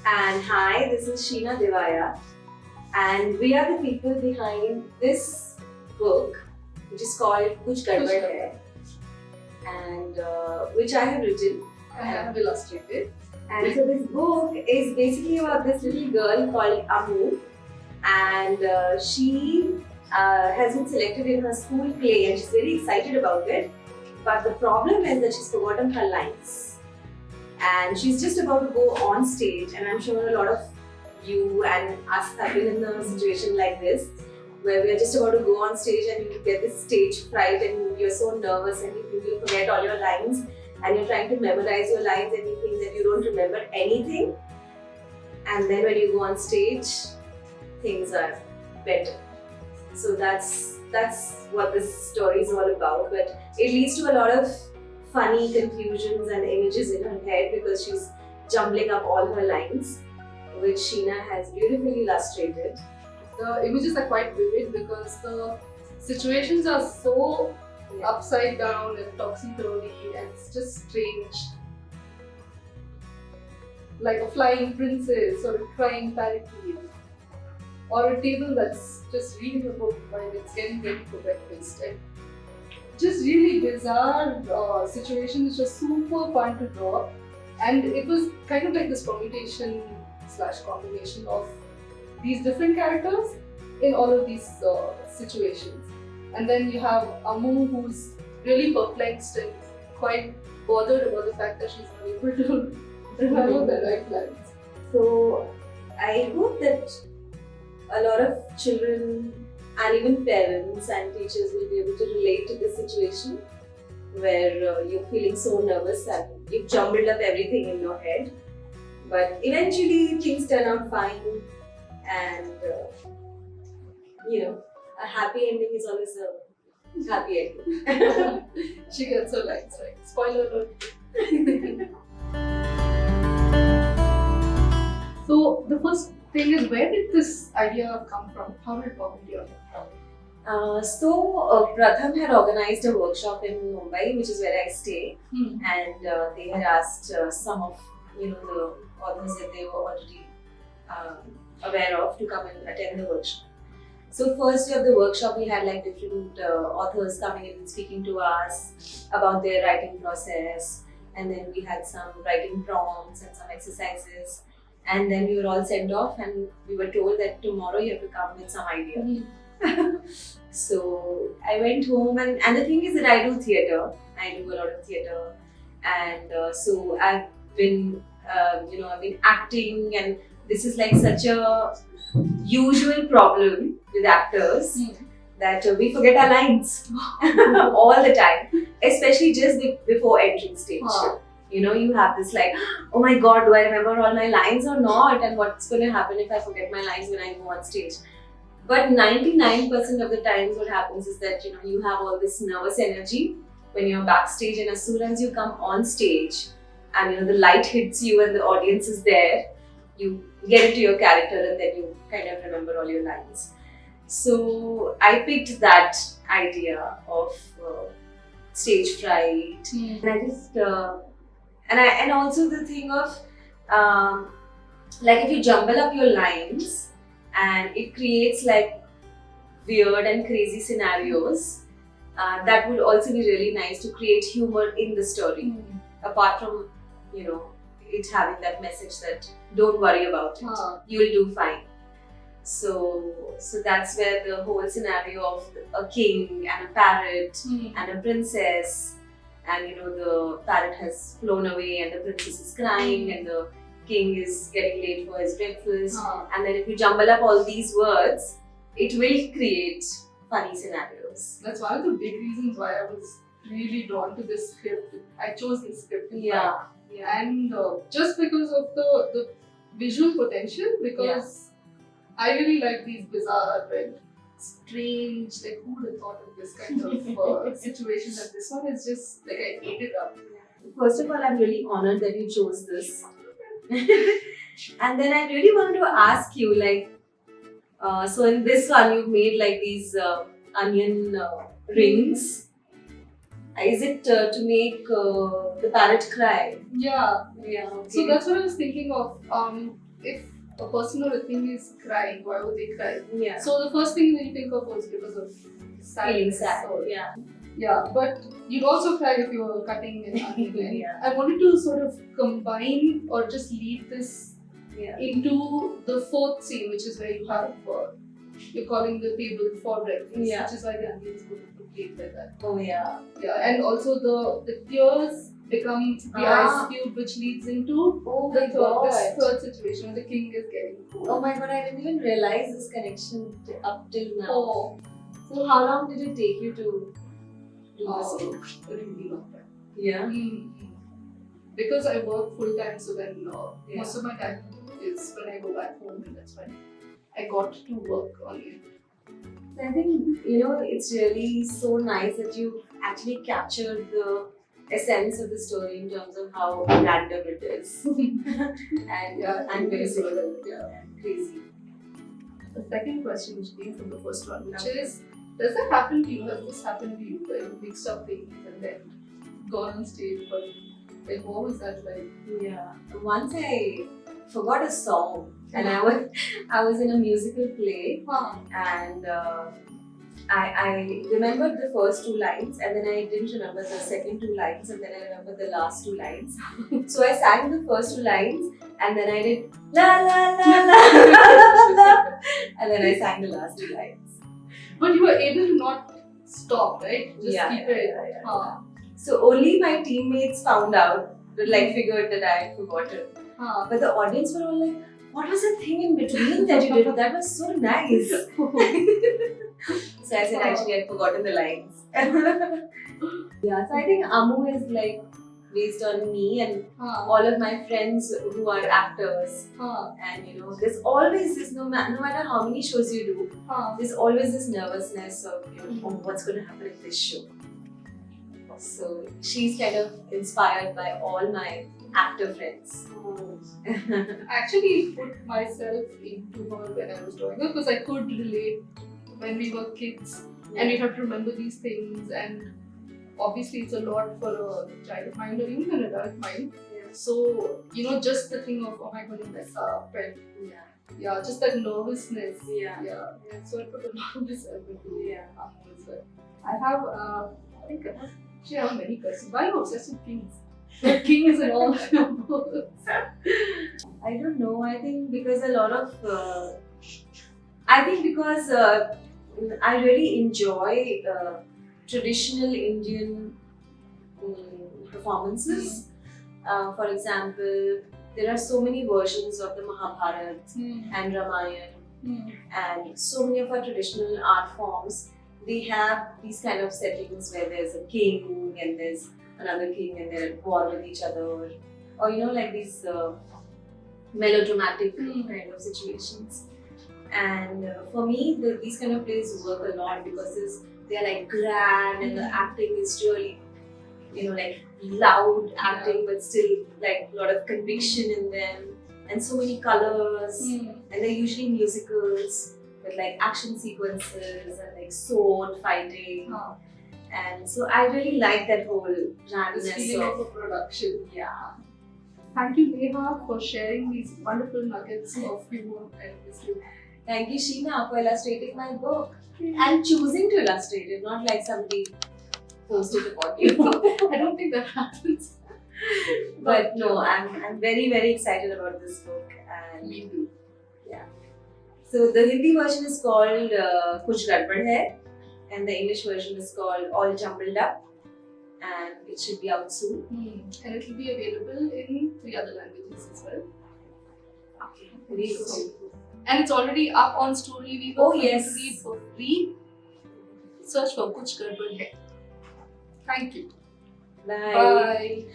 And hi, this is Sheena Deviah, and we are the people behind this book, which is called Kuch Gadbad Hai, and which I have written. I have illustrated. And so this book is basically about this little girl called Amu, and she has been selected in her school play, and she's very excited about it. But the problem is that she's forgotten her lines, and she's just about to go on stage. And I'm sure a lot of you and us have been in a situation like this, where we are just about to go on stage and you get this stage fright, and you're so nervous and you think you'll forget all your lines, and you're trying to memorize your lines and you think that you don't remember anything. And then when you go on stage, things are better. So that's what this story is all about. But it leads to a lot of funny confusions and images in her head because she's jumbling up all her lines, which Sheena has beautifully illustrated. The images are quite vivid because the situations are so upside down and topsy-turvy, and it's just strange. Like a flying princess or a crying parakeet, or a table that's just reading a book while it's getting ready for breakfast. And just really bizarre situations, just super fun to draw. And it was kind of like this permutation / combination of these different characters in all of these situations. And then you have Amu, who's really perplexed and quite bothered about the fact that she's not able to remember the right lines. So I hope that a lot of children and even parents and teachers will be able to relate to this situation where you're feeling so nervous and you've jumbled up everything in your head. But eventually things turn out fine, and a happy ending is always a happy ending. She gets her lines right. Spoiler alert. So the first thing is, where did this idea come from? How did it come into your head? Pratham had organized a workshop in Mumbai, which is where I stay, and they had asked some of the authors that they were already aware of to come and attend the workshop. So first day of the workshop, we had like different authors coming in and speaking to us about their writing process, and then we had some writing prompts and some exercises, and then we were all sent off, and we were told that tomorrow you have to come with some idea. So I went home, and the thing is that I do theatre. I do a lot of theatre, and so I've been I've been acting, and this is like such a usual problem with actors that we forget our lines all the time, especially just before entering stage. You have this like, oh my god, do I remember all my lines or not, and what's going to happen if I forget my lines when I go on stage. But 99% of the times what happens is that you have all this nervous energy when you're backstage, and as soon as you come on stage and the light hits you and the audience is there, you get into your character and then you kind of remember all your lines. So I picked that idea of stage fright, and I just and also the thing of like if you jumble up your lines and it creates like weird and crazy scenarios, that would also be really nice to create humor in the story, apart from it having that message that don't worry about it, you'll do fine. So that's where the whole scenario of a king and a parrot and a princess, and the parrot has flown away and the princess is crying and the king is getting late for his breakfast, and then if you jumble up all these words, it will create funny scenarios. That's one of the big reasons why I was really drawn to this script. I chose this script. And just because of the visual potential, because I really like these bizarre and strange, like who would have thought of this kind of situation, and this one is just like I ate it up. First of all, I'm really honored that you chose this. And then I really wanted to ask you, like, so in this one you've made like these onion rings. Is it to make the parrot cry? Yeah. Yeah. Okay. So that's what I was thinking of. if a person or a thing is crying, why would they cry? Yeah. So the first thing that you think of was because of Feeling sadness. sad. Or, Yeah. yeah, but you'd also cry if you were cutting an onion. And Yeah. I wanted to sort of combine or just lead this Yeah. into the fourth scene, which is where you have you're calling the table for breakfast, Yeah. which is why the onions go to plate like that. Oh yeah. Yeah, and also the tears become the ice cube, which leads into Oh the my god. this third situation where the king is getting food. Oh my god, I didn't even realize this connection up till now. Oh, So how long did it take you to do this book? a really long time. Yeah. Because I work full time, so then Yeah. most of my time is when I go back home, and that's when I got to work on it. I think, it's really so nice that you actually captured the essence of the story in terms of how random it is. And Yeah, I'm very so sorry. yeah. Crazy. The second question, which came from the first one, which is, does that happen to you? Has this happened to you? Where you mixed up things and then gone on stage, but like, what was that like? Yeah. Once I forgot a song, and I was in a musical play, and I remembered the first two lines, and then I didn't remember the second two lines, and then I remembered the last two lines. So I sang the first two lines, and then I did la la la la la la, and then I sang the last two lines. But you were able to not stop, right? Just keep it. Yeah. So only my teammates found out, figured that I had forgotten. But the audience were all like, what was the thing in between that you did? That was so nice. So I said, actually, I'd forgotten the lines. Yeah, so I think Amu is based on me and all of my friends who are actors. And there's always this, no matter how many shows you do, there's always this nervousness of, oh, what's going to happen in this show. So she's kind of inspired by all my actor friends. I actually put myself into her when I was growing up because I could relate when we were kids and we have to remember these things, and obviously it's a lot for a child mind or even an adult mind. Yeah. So, just the thing of, oh, am I going to mess up? And yeah, just that nervousness. Yeah. So I put a lot of myself into Amu as well. I think I actually have many questions. Why are you obsessed with kings? The king is in all your books. I don't know. I think because a lot of I really enjoy traditional Indian performances. For example, there are so many versions of the Mahabharata and Ramayana, and so many of our traditional art forms, they have these kind of settings where there's a king and there's another king and they're at war with each other, or these melodramatic kind of situations. And for me, these kind of plays work a lot because they're grand and the acting is really, loud acting, but still a lot of conviction in them, and so many colors, and they're usually musicals with action sequences and sword fighting. And so I really like that whole randomness feeling of a production. Yeah. Thank you, Neha, for sharing these wonderful nuggets of humor and wisdom. Thank you, Sheena, for illustrating my book and choosing to illustrate it, not like somebody posted about you. I don't think that happens. But no, I'm very, very excited about this book. And me too. Yeah. So the Hindi version is called Kuch Gadbad Hai, and the English version is called All Jumbled Up, and it should be out soon. And it will be available in 3 other languages as well. Okay, very good. And it's already up on Storybook. Oh yes. Read for free. Search for Kuch Gadbad Hai. Thank you. Bye. Bye.